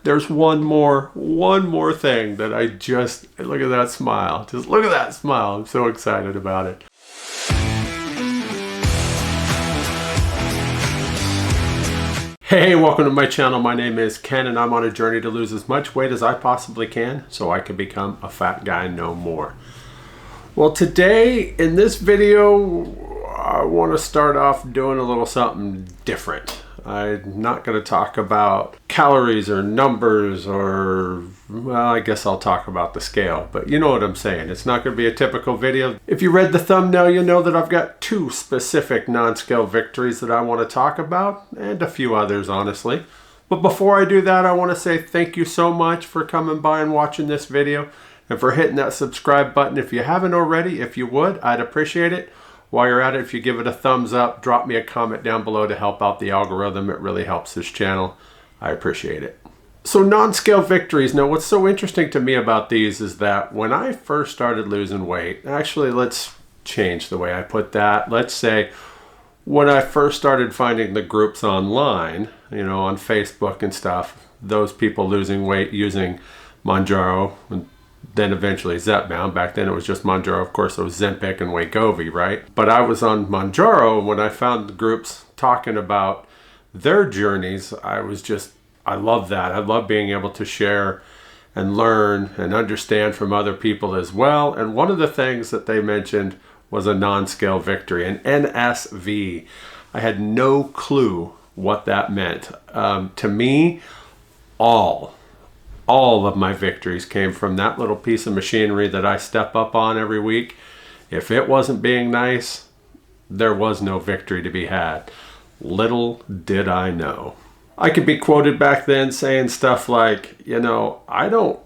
There's one more thing that look at that smile. Just look at that smile. I'm so excited about it. Hey, welcome to my channel. My name is Ken and I'm on a journey to lose as much weight as I possibly can so I can become a fat guy no more. Well, today in this video, I want to start off doing a little something different. I'm not going to talk about calories or numbers or, well, I guess I'll talk about the scale, but you know what I'm saying. It's not going to be a typical video. If you read the thumbnail, you know that I've got two specific non-scale victories that I want to talk about, and a few others, honestly. But before I do that, I want to say thank you so much for coming by and watching this video, and for hitting that subscribe button. If you haven't already, if you would, I'd appreciate it. While you're at it, if you give it a thumbs up, drop me a comment down below to help out the algorithm. It really helps this channel. I appreciate it. So non-scale victories. Now what's so interesting to me about these is that when I first started losing weight, actually let's change the way I put that. Let's say when I first started finding the groups online, you know, on Facebook and stuff, those people losing weight using Mounjaro and then eventually Zepbound. Back then it was just Mounjaro. Of course, it was Ozempic and Wegovy, right? But I was on Mounjaro when I found the groups talking about their journeys. I love that. I love being able to share and learn and understand from other people as well. And one of the things that they mentioned was a non-scale victory, an NSV. I had no clue what that meant. To me, all of my victories came from that little piece of machinery that I step up on every week. If it wasn't being nice, there was no victory to be had. Little did I know. I could be quoted back then saying stuff like, you know, I don't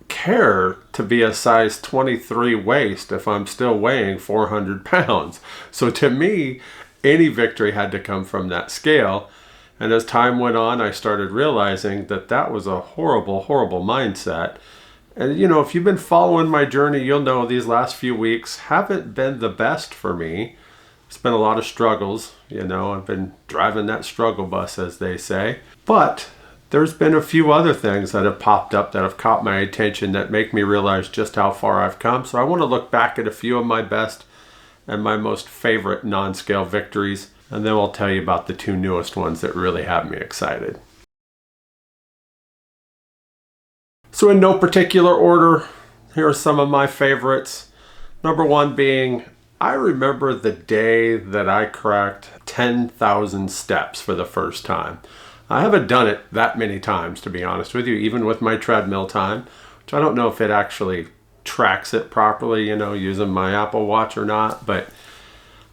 care to be a size 23 waist if I'm still weighing 400 pounds. So to me, any victory had to come from that scale. And as time went on, I started realizing that that was a horrible, horrible mindset. And you know, if you've been following my journey, you'll know these last few weeks haven't been the best for me. It's been a lot of struggles. You know, I've been driving that struggle bus, as they say. But there's been a few other things that have popped up that have caught my attention that make me realize just how far I've come. So I want to look back at a few of my best and my most favorite non-scale victories. And then I'll tell you about the two newest ones that really have me excited. So in no particular order, here are some of my favorites. Number one being, I remember the day that I cracked 10,000 steps for the first time. I haven't done it that many times, to be honest with you, even with my treadmill time, which I don't know if it actually tracks it properly, you know, using my Apple Watch or not, but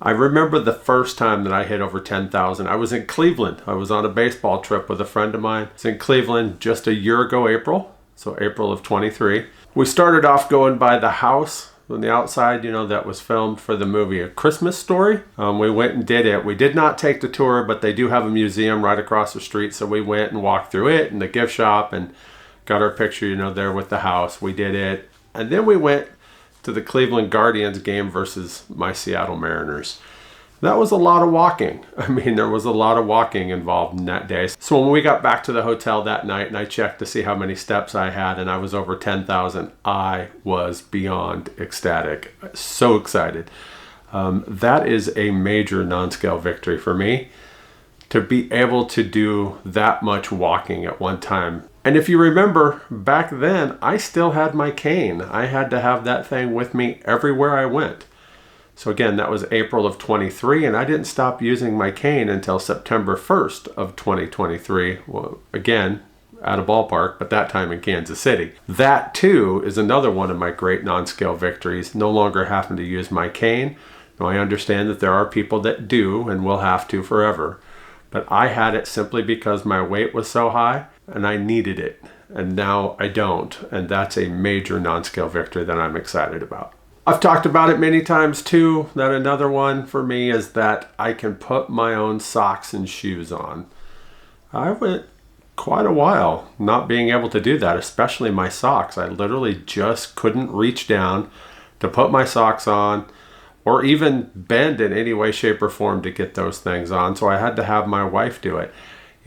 I remember the first time that I hit over 10,000. I was in Cleveland. I was on a baseball trip with a friend of mine. It's in Cleveland just a year ago, April. So April of 23. We started off going by the house on the outside, you know, that was filmed for the movie A Christmas Story. We went and did it. We did not take the tour, but they do have a museum right across the street. So we went and walked through it and the gift shop and got our picture, you know, there with the house. We did it. And then we went to the Cleveland Guardians game versus my Seattle Mariners. That was a lot of walking. I mean, there was a lot of walking involved in that day. So when we got back to the hotel that night and I checked to see how many steps I had and I was over 10,000, I was beyond ecstatic. So excited. That is a major non-scale victory for me, to be able to do that much walking at one time. And if you remember, back then, I still had my cane. I had to have that thing with me everywhere I went. So again, that was April of 23, and I didn't stop using my cane until September 1st of 2023. Well, again, out of ballpark, but that time in Kansas City. That too is another one of my great non-scale victories, no longer having to use my cane. Now I understand that there are people that do and will have to forever, but I had it simply because my weight was so high and I needed it, and now I don't, and that's a major non-scale victory that I'm excited about. I've talked about it many times too, that another one for me is that I can put my own socks and shoes on. I went quite a while not being able to do that, especially my socks. I literally just couldn't reach down to put my socks on or even bend in any way, shape, or form to get those things on, so I had to have my wife do it.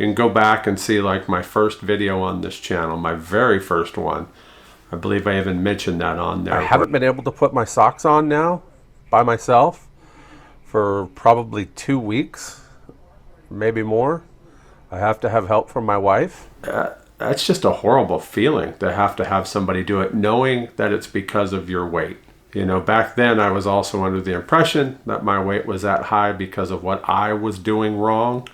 You can go back and see like my first video on this channel, my very first one. I believe I even mentioned that on there. I haven't been able to put my socks on now by myself for probably 2 weeks, maybe more. I have to have help from my wife. That's just a horrible feeling to have somebody do it, knowing that it's because of your weight. You know, back then I was also under the impression that my weight was that high because of what I was doing wrong.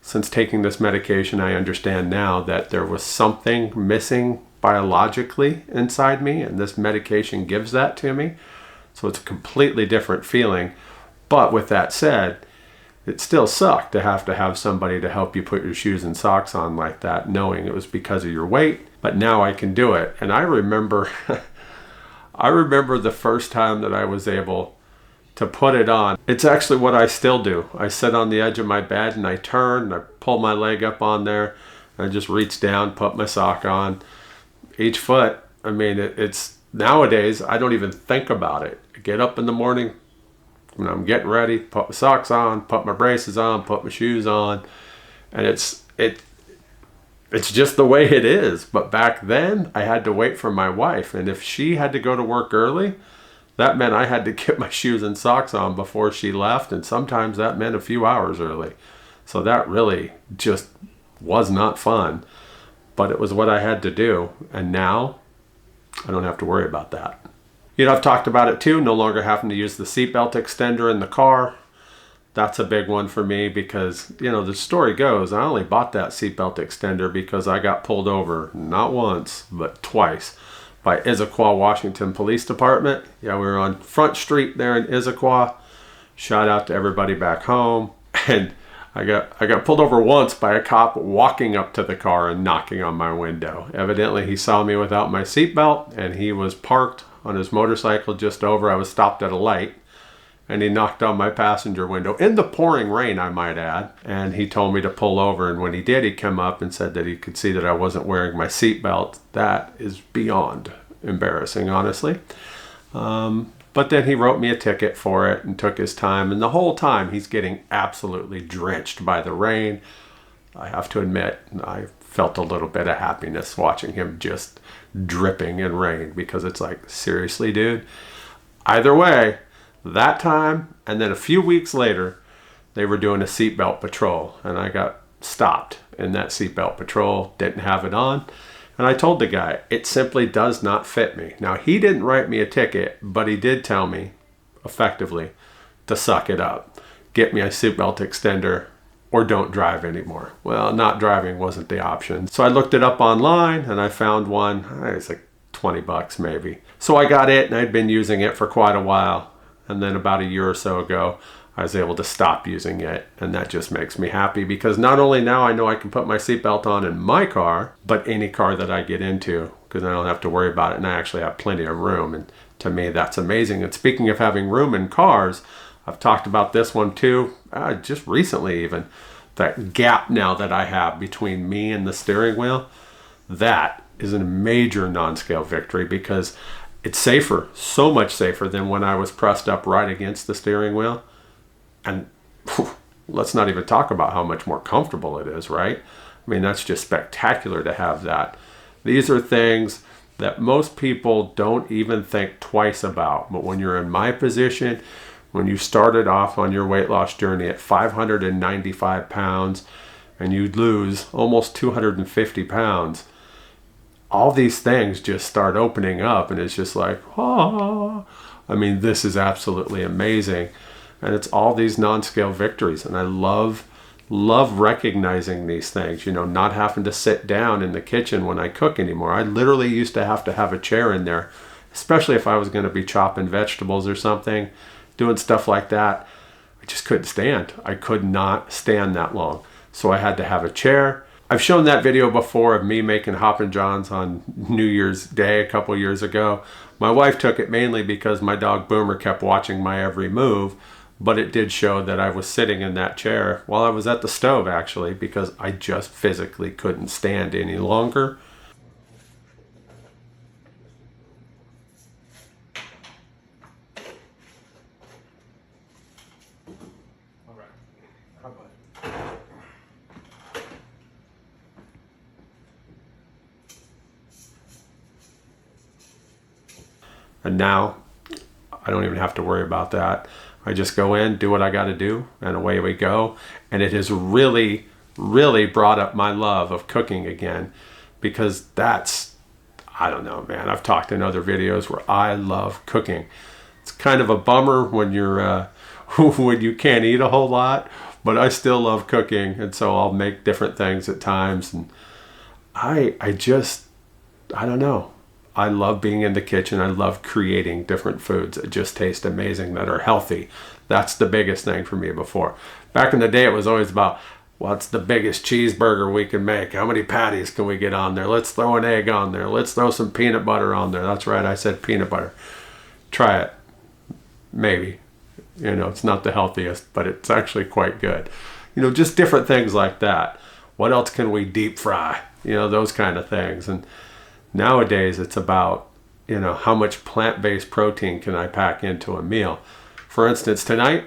Since taking this medication, I understand now that there was something missing biologically inside me, and this medication gives that to me. So it's a completely different feeling. But with that said, it still sucked to have somebody to help you put your shoes and socks on like that, knowing it was because of your weight. But now I can do it. And I remember the first time that I was able to put it on. It's actually what I still do. I sit on the edge of my bed and I turn and I pull my leg up on there and I just reach down, put my sock on. Each foot, I mean, it's nowadays, I don't even think about it. I get up in the morning, when I'm getting ready, put my socks on, put my braces on, put my shoes on, and it's just the way it is. But back then, I had to wait for my wife, and if she had to go to work early, that meant I had to get my shoes and socks on before she left, and sometimes that meant a few hours early. So that really just was not fun, but it was what I had to do, and now I don't have to worry about that. You know, I've talked about it too, no longer having to use the seatbelt extender in the car. That's a big one for me because, you know, the story goes, I only bought that seatbelt extender because I got pulled over, not once, but twice, by Issaquah, Washington Police Department. Yeah, we were on Front Street there in Issaquah. Shout out to everybody back home. And I got pulled over once by a cop walking up to the car and knocking on my window. Evidently, he saw me without my seatbelt, and he was parked on his motorcycle just over. I was stopped at a light, and he knocked on my passenger window in the pouring rain, I might add. And he told me to pull over, and when he did, he came up and said that he could see that I wasn't wearing my seatbelt. That is beyond embarrassing, honestly. But then he wrote me a ticket for it and took his time. And the whole time, he's getting absolutely drenched by the rain. I have to admit, I felt a little bit of happiness watching him just dripping in rain, because it's like, seriously, dude? Either way, that time, and then a few weeks later, they were doing a seatbelt patrol, and I got stopped in that seatbelt patrol, didn't have it on. And I told the guy, it simply does not fit me. Now, he didn't write me a ticket, but he did tell me, effectively, to suck it up. Get me a seatbelt extender or don't drive anymore. Well, not driving wasn't the option. So I looked it up online and I found one. It's like 20 bucks maybe. So I got it and I'd been using it for quite a while. And then about a year or so ago, I was able to stop using it, and that just makes me happy because not only now I know I can put my seatbelt on in my car, but any car that I get into, because I don't have to worry about it, and I actually have plenty of room, and to me that's amazing. And speaking of having room in cars, I've talked about this one too, just recently even, that gap now that I have between me and the steering wheel, that is a major non-scale victory because it's safer, so much safer than when I was pressed up right against the steering wheel. And let's not even talk about how much more comfortable it is, right? I mean, that's just spectacular to have that. These are things that most people don't even think twice about. But when you're in my position, when you started off on your weight loss journey at 595 pounds and you lose almost 250 pounds, all these things just start opening up, and it's just like, oh, I mean, this is absolutely amazing. And it's all these non-scale victories. And I love recognizing these things, you know, not having to sit down in the kitchen when I cook anymore. I literally used to have a chair in there, especially if I was going to be chopping vegetables or something, doing stuff like that. I just couldn't stand. I could not stand that long. So I had to have a chair. I've shown that video before of me making Hoppin' Johns on New Year's Day a couple years ago. My wife took it mainly because my dog Boomer kept watching my every move. But it did show that I was sitting in that chair while I was at the stove, actually, because I just physically couldn't stand any longer. And now I don't even have to worry about that. I just go in, do what I got to do, and away we go. And it has really, really brought up my love of cooking again, because that's, I don't know, man. I've talked in other videos where I love cooking. It's kind of a bummer when you're when you can't eat a whole lot, but I still love cooking, and so I'll make different things at times. And I don't know. I love being in the kitchen. I love creating different foods that just taste amazing, that are healthy. That's the biggest thing for me before. Back in the day, it was always about, what's the biggest cheeseburger we can make? How many patties can we get on there? Let's throw an egg on there. Let's throw some peanut butter on there. That's right, I said peanut butter. Try it. Maybe. You know, it's not the healthiest, but it's actually quite good. You know, just different things like that. What else can we deep fry? You know, those kind of things. And nowadays, it's about, you know, how much plant-based protein can I pack into a meal? For instance, tonight,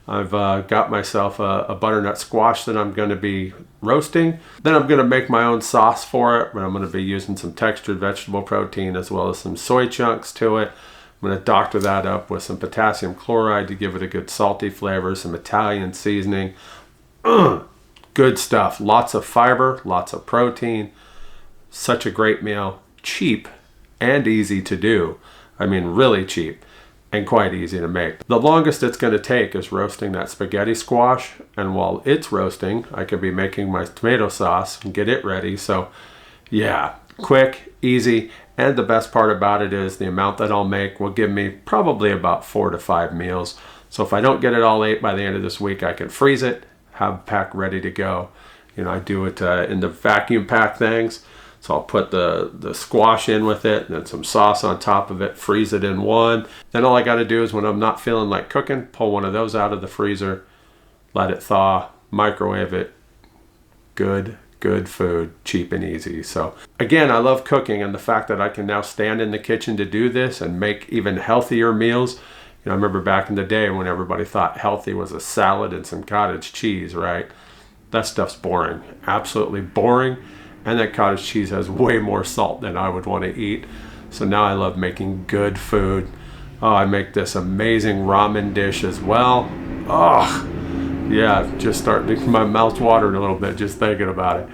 I've got myself a butternut squash that I'm going to be roasting. Then I'm going to make my own sauce for it, but I'm going to be using some textured vegetable protein as well as some soy chunks to it. I'm going to doctor that up with some potassium chloride to give it a good salty flavor, some Italian seasoning. Good stuff. Lots of fiber, lots of protein. Such a great meal. Cheap and easy to do. I mean, really cheap and quite easy to make. The longest it's going to take is roasting that spaghetti squash, and while it's roasting, I could be making my tomato sauce and get it ready. So yeah, quick, easy, and the best part about it is the amount that I'll make will give me probably about 4 to 5 meals. So if I don't get it all ate by the end of this week, I can freeze it, have pack ready to go. You know, I do it in the vacuum pack things. So I'll put the squash in with it, and then some sauce on top of it, freeze it in one. Then all I got to do is, when I'm not feeling like cooking, pull one of those out of the freezer, let it thaw, microwave it. Good food, cheap and easy. So again, I love cooking, and the fact that I can now stand in the kitchen to do this and make even healthier meals. You know, I remember back in the day when everybody thought healthy was a salad and some cottage cheese, right? That stuff's boring, absolutely boring. And that cottage cheese has way more salt than I would want to eat. So now I love making good food. Oh, I make this amazing ramen dish as well. Oh, yeah, just starting, my mouth's watering a little bit just thinking about it.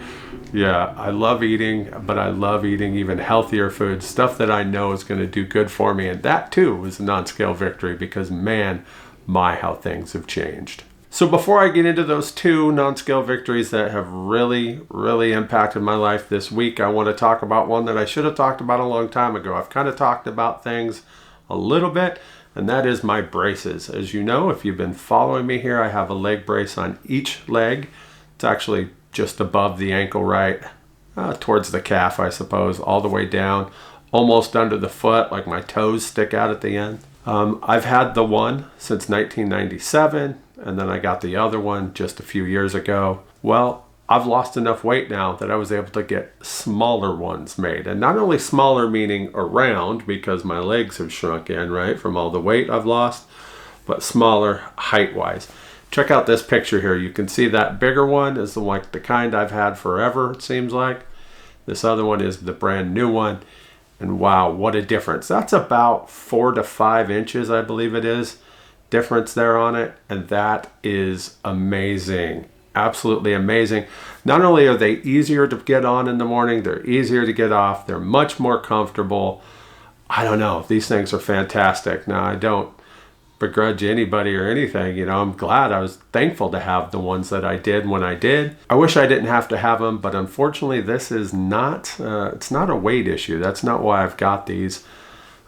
Yeah, I love eating, but I love eating even healthier food, stuff that I know is going to do good for me. And that too is a non-scale victory, because man, how things have changed. So before I get into those 2 non-scale victories that have really, really impacted my life this week, I want to talk about one that I should have talked about a long time ago. I've kind of talked about things a little bit, and that is my braces. As you know, if you've been following me here, I have a leg brace on each leg. It's actually just above the ankle, right towards the calf, I suppose, all the way down, almost under the foot, like my toes stick out at the end. I've had the one since 1997. And then I got the other one just a few years ago. Well, I've lost enough weight now that I was able to get smaller ones made. And not only smaller meaning around, because my legs have shrunk in, right, from all the weight I've lost, but smaller height-wise. Check out this picture here. You can see that bigger one is the kind I've had forever, it seems like. This other one is the brand new one. And wow, what a difference. That's about 4 to 5 inches, I believe it is. Difference there on it, and that is amazing. Absolutely amazing. Not only are they easier to get on in the morning, they're easier to get off, they're much more comfortable. I don't know, these things are fantastic. Now, I don't begrudge anybody or anything, you know. I was thankful to have the ones that I did when I did. I wish I didn't have to have them, but unfortunately this is not it's not a weight issue. That's not why I've got these.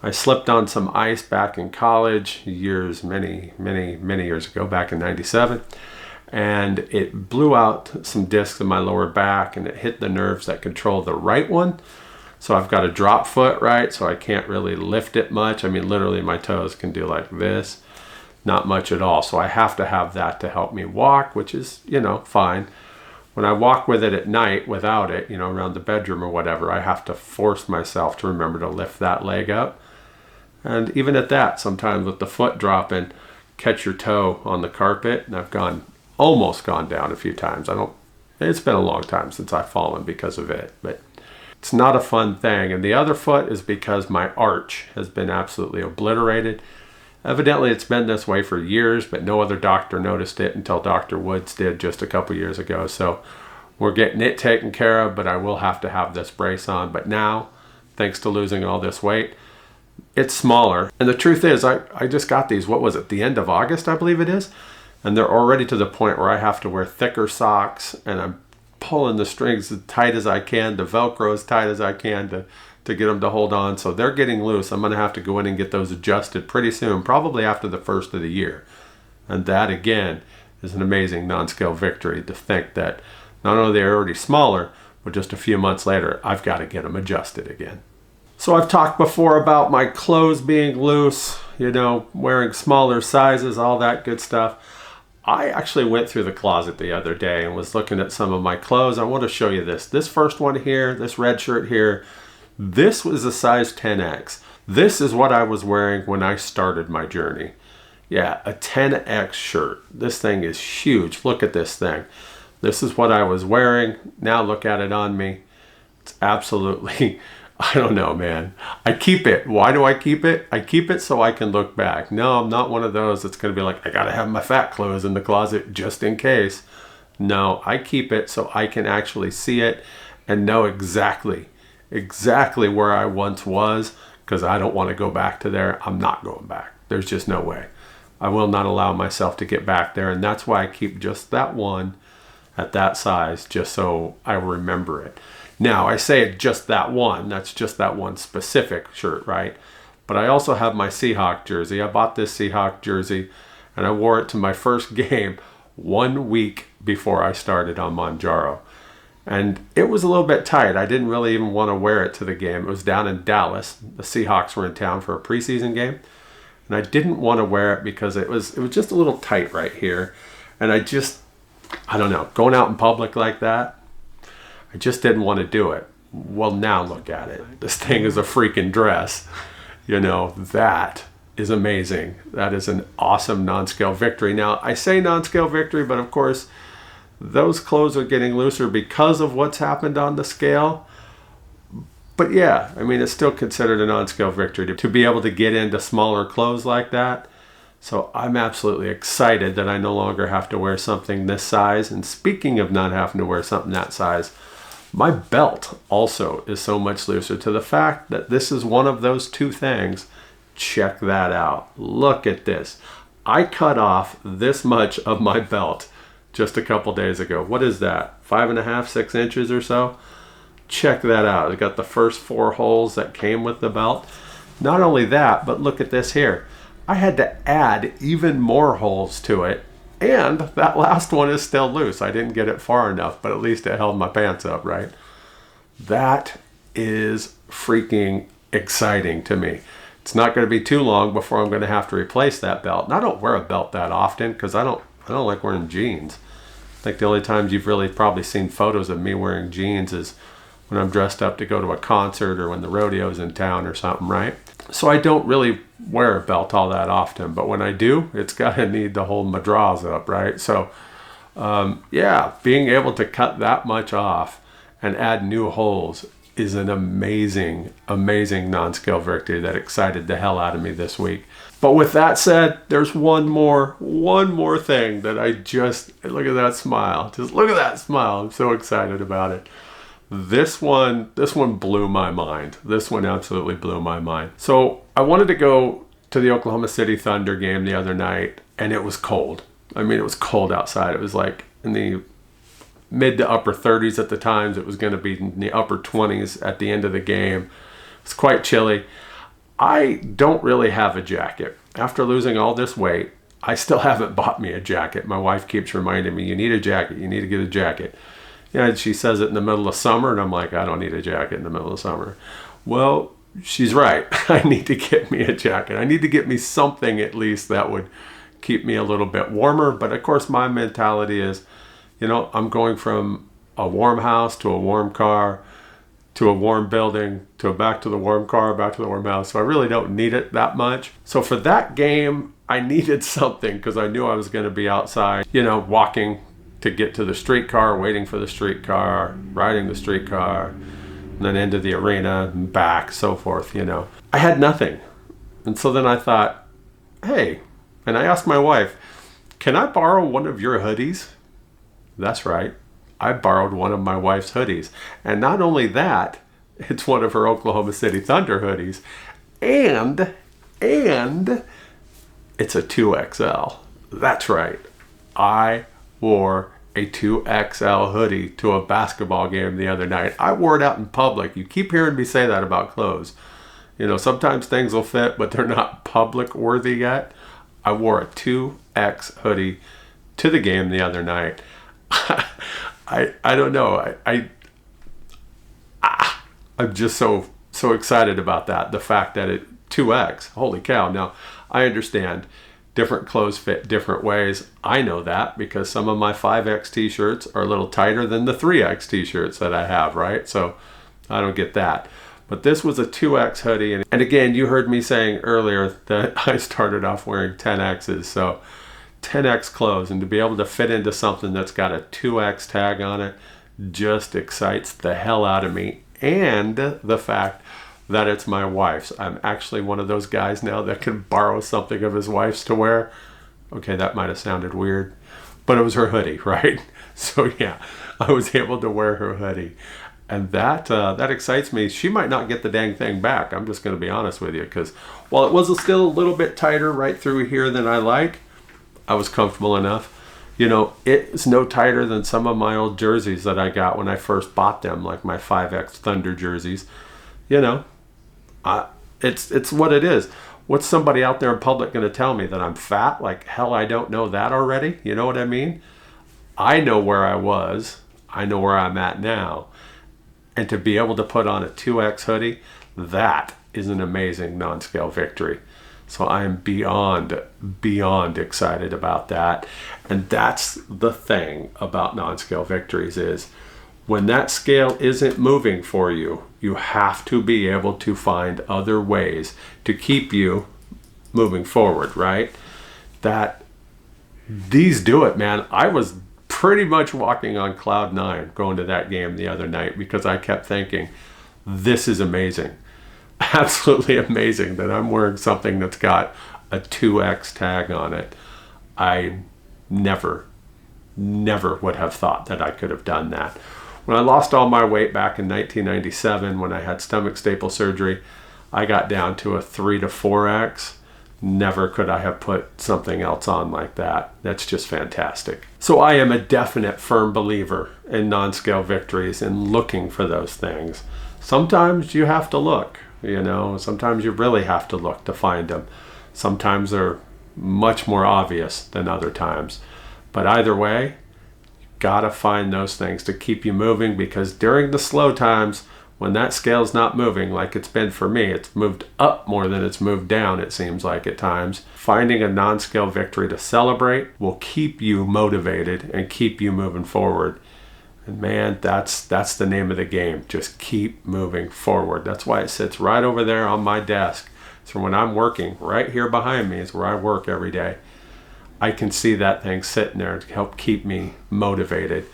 I slipped on some ice back in college many years ago, back in 97, and it blew out some discs in my lower back, and it hit the nerves that control the right one. So I've got a drop foot, right? So I can't really lift it much. I mean, literally my toes can do like this, not much at all. So I have to have that to help me walk, which is, you know, fine. When I walk with it at night without it, you know, around the bedroom or whatever, I have to force myself to remember to lift that leg up. And even at that, sometimes with the foot dropping, catch your toe on the carpet. And I've almost gone down a few times. It's been a long time since I've fallen because of it. But It's not a fun thing. And the other foot is because my arch has been absolutely obliterated. Evidently, it's been this way for years, but no other doctor noticed it until Dr. Woods did just a couple years ago. So we're getting it taken care of, but I will have to have this brace on. But now, thanks to losing all this weight, it's smaller. And the truth is, I just got these, what was it, the end of August, I believe it is? And they're already to the point where I have to wear thicker socks, and I'm pulling the strings as tight as I can, the Velcro as tight as I can to get them to hold on. So they're getting loose. I'm going to have to go in and get those adjusted pretty soon, probably after the first of the year. And that, again, is an amazing non-scale victory, to think that not only they're already smaller, but just a few months later, I've got to get them adjusted again. So I've talked before about my clothes being loose, wearing smaller sizes, all that good stuff. I actually went through the closet the other day and was looking at some of my clothes. I want to show you this. This first one here, this red shirt here, this was a size 10X. This is what I was wearing when I started my journey. Yeah, a 10X shirt. This thing is huge. Look at this thing. This is what I was wearing. Now look at it on me. It's absolutely, I don't know, man. I keep it. Why do I keep it? I keep it so I can look back. No, I'm not one of those that's going to be like, I got to have my fat clothes in the closet just in case. No, I keep it so I can actually see it and know exactly where I once was, because I don't want to go back to there. I'm not going back. There's just no way. I will not allow myself to get back there, and that's why I keep just that one at that size, just so I remember it. Now, I say it just that one. That's just that one specific shirt, right? But I also have my Seahawk jersey. I bought this Seahawk jersey, and I wore it to my first game 1 week before I started on Mounjaro. And it was a little bit tight. I didn't really even want to wear it to the game. It was down in Dallas. The Seahawks were in town for a preseason game. And I didn't want to wear it because it was just a little tight right here. And I don't know, going out in public like that, I just didn't want to do it. Well, now look at it. This thing is a freaking dress. That is amazing. That is an awesome non-scale victory. Now, I say non-scale victory, but of course, those clothes are getting looser because of what's happened on the scale. But yeah, it's still considered a non-scale victory to be able to get into smaller clothes like that. So I'm absolutely excited that I no longer have to wear something this size. And speaking of not having to wear something that size, my belt also is so much looser, to the fact that this is one of those two things. Check that out. Look at this. I cut off this much of my belt just a couple days ago. What is that? 5.5, 6 inches or so? Check that out. It got the first 4 holes that came with the belt. Not only that, but look at this here. I had to add even more holes to it, and that last one is still loose. I didn't get it far enough, but at least it held my pants up, right? That is freaking exciting to me. It's not going to be too long before I'm going to have to replace that belt. And I don't wear a belt that often because I don't like wearing jeans. I think the only times you've really probably seen photos of me wearing jeans is when I'm dressed up to go to a concert or when the rodeo's in town or something, right? So I don't really wear a belt all that often, but when I do, it's got to need to hold my drawers up, right? So yeah, being able to cut that much off and add new holes is an amazing, amazing non-scale victory that excited the hell out of me this week. But with that said, there's one more thing that look at that smile. Just look at that smile. I'm so excited about it. This one blew my mind. This one absolutely blew my mind. So I wanted to go to the Oklahoma City Thunder game the other night, and it was cold. It was cold outside. It was like in the mid to upper 30s at the times. It was going to be in the upper 20s at the end of the game. It's quite chilly. I don't really have a jacket. After losing all this weight, I still haven't bought me a jacket. My wife keeps reminding me, you need a jacket, you need to get a jacket. And she says it in the middle of summer, and I'm like, I don't need a jacket in the middle of summer. Well, she's right. I need to get me a jacket. I need to get me something at least that would keep me a little bit warmer. But of course, my mentality is, I'm going from a warm house to a warm car to a warm building to back to the warm car, back to the warm house. So I really don't need it that much. So for that game, I needed something because I knew I was going to be outside, walking to get to the streetcar, waiting for the streetcar, riding the streetcar, and then into the arena and back, so forth, you know. I had nothing. And so then I thought, hey, and I asked my wife, can I borrow one of your hoodies? That's right. I borrowed one of my wife's hoodies. And not only that, it's one of her Oklahoma City Thunder hoodies. And it's a 2XL. That's right. I wore a 2XL hoodie to a basketball game the other night. I wore it out in public. You keep hearing me say that about clothes. You know, sometimes things will fit, but they're not public worthy yet. I wore a 2X hoodie to the game the other night. I don't know. I'm just so excited about that. The fact that it 2X, holy cow. Now, I understand different clothes fit different ways. I know that because some of my 5X t-shirts are a little tighter than the 3X t-shirts that I have, right? So I don't get that. But this was a 2X hoodie. And again, you heard me saying earlier that I started off wearing 10Xs. So 10X clothes, and to be able to fit into something that's got a 2X tag on it just excites the hell out of me. And the fact that it's my wife's. I'm actually one of those guys now that can borrow something of his wife's to wear. Okay, that might have sounded weird, but it was her hoodie, right? So yeah, I was able to wear her hoodie. And that excites me. She might not get the dang thing back. I'm just going to be honest with you, because while it was still a little bit tighter right through here than I like, I was comfortable enough. You know, it's no tighter than some of my old jerseys that I got when I first bought them, like my 5X Thunder jerseys. You know, it's what it is. What's somebody out there in public going to tell me, that I'm fat? Like, hell, I don't know that already. You know what I mean? I know where I was. I know where I'm at now. And to be able to put on a 2X hoodie, that is an amazing non-scale victory. So I am beyond excited about that. And that's the thing about non-scale victories, is when that scale isn't moving for you, you have to be able to find other ways to keep you moving forward, right? That these do it, man. I was pretty much walking on cloud 9 going to that game the other night, because I kept thinking, this is amazing. Absolutely amazing that I'm wearing something that's got a 2X tag on it. I never would have thought that I could have done that. When I lost all my weight back in 1997, when I had stomach staple surgery, I got down to a 3 to 4X. Never could I have put something else on like that. That's just fantastic. So I am a definite firm believer in non-scale victories and looking for those things. Sometimes you have to look, you know, sometimes you really have to look to find them. Sometimes they're much more obvious than other times. But either way, you gotta find those things to keep you moving, because during the slow times, when that scale's not moving like it's been for me, it's moved up more than it's moved down, it seems like at times. Finding a non-scale victory to celebrate will keep you motivated and keep you moving forward. And man, that's the name of the game. Just keep moving forward. That's why it sits right over there on my desk. So when I'm working, right here behind me is where I work every day. I can see that thing sitting there to help keep me motivated,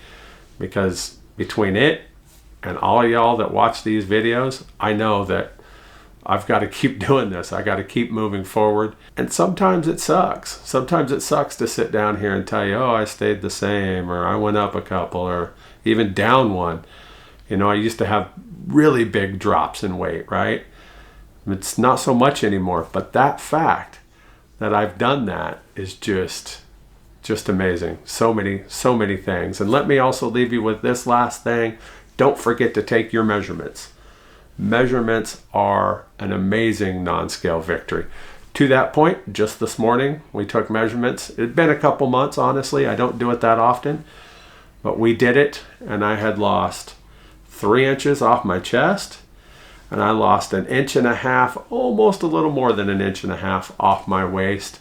because between it and all y'all that watch these videos, I know that I've got to keep doing this. I got to keep moving forward. And sometimes it sucks. Sometimes it sucks to sit down here and tell you, oh, I stayed the same, or I went up a couple, or even down one. You know, I used to have really big drops in weight, right? It's not so much anymore. But that fact that I've done that is just amazing. So many things. And let me also leave you with this last thing. Don't forget to take your measurements. Measurements are an amazing non-scale victory. To that point, just this morning, we took measurements. It'd been a couple months, honestly. I don't do it that often, but we did it, and I had lost 3 inches off my chest, and I lost 1.5 inches, almost a little more than 1.5 inches off my waist,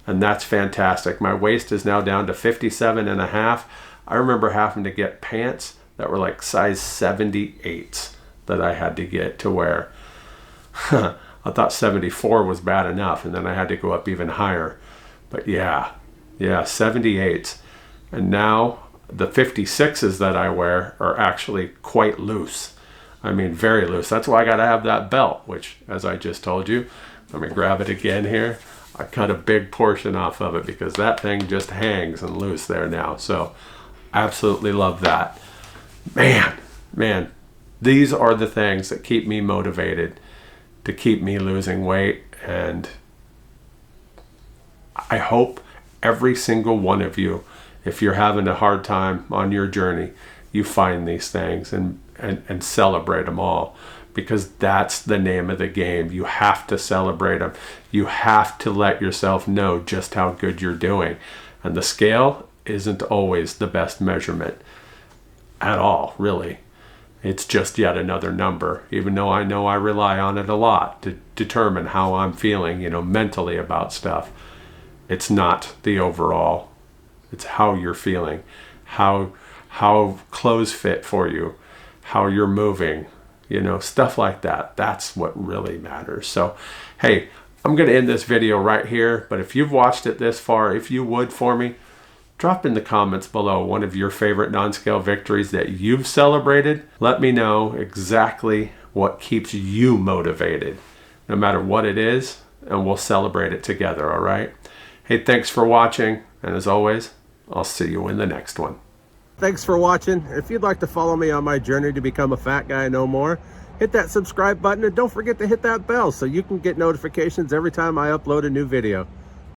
and that's fantastic. My waist is now down to 57.5. I remember having to get pants that were like size 78s that I had to get to wear. I thought 74 was bad enough, and then I had to go up even higher. But yeah, 78s. And now the 56s that I wear are actually quite loose. I mean, very loose. That's why I got to have that belt, which, as I just told you, let me grab it again here. I cut a big portion off of it because that thing just hangs and loose there now. So absolutely love that. Man, these are the things that keep me motivated to keep me losing weight. And I hope every single one of you, if you're having a hard time on your journey, you find these things and celebrate them all, because that's the name of the game. You have to celebrate them. You have to let yourself know just how good you're doing. And the scale isn't always the best measurement at all, really. It's just yet another number, even though I know I rely on it a lot to determine how I'm feeling, mentally about stuff. It's not the overall. It's how you're feeling, how clothes fit for you, how you're moving, stuff like that. That's what really matters. So, hey, I'm going to end this video right here. But if you've watched it this far, if you would for me, drop in the comments below one of your favorite non-scale victories that you've celebrated. Let me know exactly what keeps you motivated, no matter what it is, and we'll celebrate it together, all right? Hey, thanks for watching. And as always, I'll see you in the next one. Thanks for watching. If you'd like to follow me on my journey to become a fat guy no more, hit that subscribe button and don't forget to hit that bell so you can get notifications every time I upload a new video.